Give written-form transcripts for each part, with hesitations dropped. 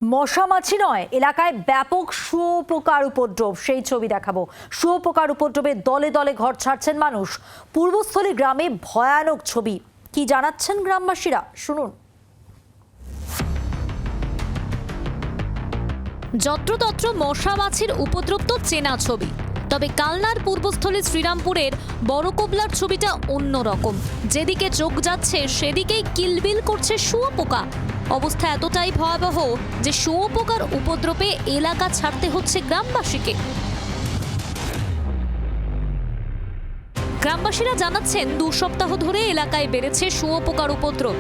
মশা মাছি নয়, এলাকায় ব্যাপক শুঁয়োপোকার উপদ্রব। সেই ছবি দেখাবো। শুঁয়োপোকার উপদ্রবে দলে দলে ঘর ছাড়ছেন মানুষ। পূর্বস্থলী গ্রামে ভয়ানক ছবি। কি জানাচ্ছেন গ্রামবাসীরা, শুনুন। যত্রতত্র মশা মাছির উপদ্রব তো চেনা ছবি, তবে কালনার পূর্বস্থলী শ্রীরামপুরের বড় কোবলার ছবিটা অন্যরকম। যেদিকে চোখ যাচ্ছে সেদিকেই কিলবিল করছে শুঁয়োপোকা। অবস্থা এতটাই ভয়াবহ যে শুঁয়োপোকার উপদ্রবে এলাকা ছাড়তে হচ্ছে গ্রামবাসীকে। গ্রামবাসীরা জানাচ্ছেন 2 সপ্তাহ ধরে এলাকায় বেড়েছে শুঁয়োপোকার উপদ্রব।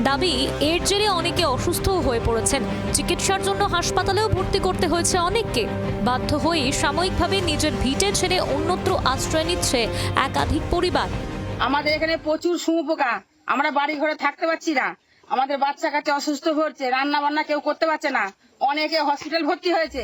দাবি, এর জেরে অনেকে অসুস্থও হয়ে পড়েছেন। চিকিৎসার জন্য হাসপাতালেও ভর্তি করতে হয়েছে অনেককে। বাধ্য হয়ে সাময়িকভাবে নিজের ভিটে ছেড়ে অন্যত্র আশ্রয় নিচ্ছে একাধিক পরিবার। আমাদের এখানে প্রচুর শুঁয়োপোকা, আমরা বাড়ি ঘরে থাকতে পারছি না। আমাদের বাচ্চা কাচ্চা অসুস্থ হচ্ছে, রান্না বান্না কেউ করতে পারছে না, অনেকে হসপিটাল ভর্তি হয়েছে।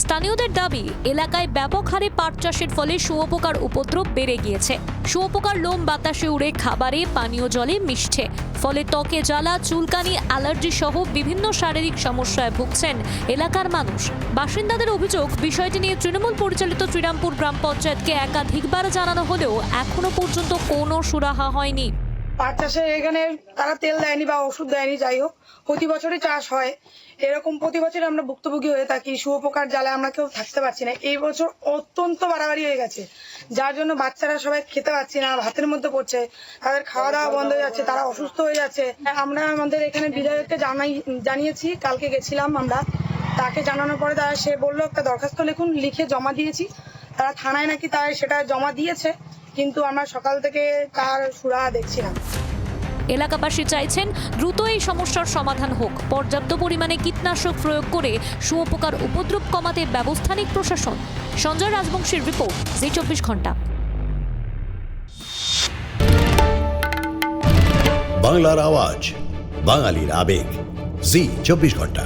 স্থানীয়দের দাবি, এলাকায় ব্যাপক হারে পাট চাষের ফলে শুঁয়োপোকার উপদ্রব বেড়ে গিয়েছে। শুঁয়োপোকার লোম বাতাসে উড়ে খাবারে, পানীয় জলে মিশছে। ফলে ত্বকে জ্বালা, চুলকানি, অ্যালার্জি সহ বিভিন্ন শারীরিক সমস্যায় ভুগছেন এলাকার মানুষ। বাসিন্দাদের অভিযোগ, বিষয়টি নিয়ে তৃণমূল পরিচালিত শ্রীরামপুর গ্রাম পঞ্চায়েতকে একাধিকবার জানানো হলেও এখনো পর্যন্ত কোনো সুরাহা হয়নি। পাট চাষে এখানে তারা তেল দেয়নি বা ওষুধ দেয়নি, যাই হোক প্রতি বছরই চাষ হয়। এরকম প্রতি বছর আমরা ভুক্তভোগী হয়ে থাকি। শুঁয়োপোকার জ্বালায় আমরা কেউ থাকতে পারছি না। এই বছর অত্যন্ত বাড়াবাড়ি হয়ে গেছে, যার জন্য বাচ্চারা সবাই খেতে পারছি না, ভাতের মধ্যে পড়ছে, তাদের খাওয়া দাওয়া বন্ধ হয়ে যাচ্ছে, তারা অসুস্থ হয়ে যাচ্ছে। আমরা আমাদের এখানে বিধায়ককে জানিয়েছি, কালকে গেছিলাম আমরা, তাকে জানানোর পরে সে বললো একটা দরখাস্ত লিখুন, লিখে জমা দিয়েছি। তারা থানায় নাকি সেটা জমা দিয়েছে, কিন্তু আমরা সকাল থেকে তার সুরাহা দেখছি না। এলাকাবাসী চাইছেন দ্রুত এই সমস্যার সমাধান হোক। পর্যাপ্ত পরিমাণে কীটনাশক প্রয়োগ করে শুঁয়োপোকার উপদ্রব কমাতে ব্যবস্থা নিক প্রশাসন। সঞ্জয় রাজবংশীর রিপোর্ট, জি 24 ঘন্টা। বাংলার আওয়াজ, বাঙালির আবেগ, জি 24 ঘন্টা।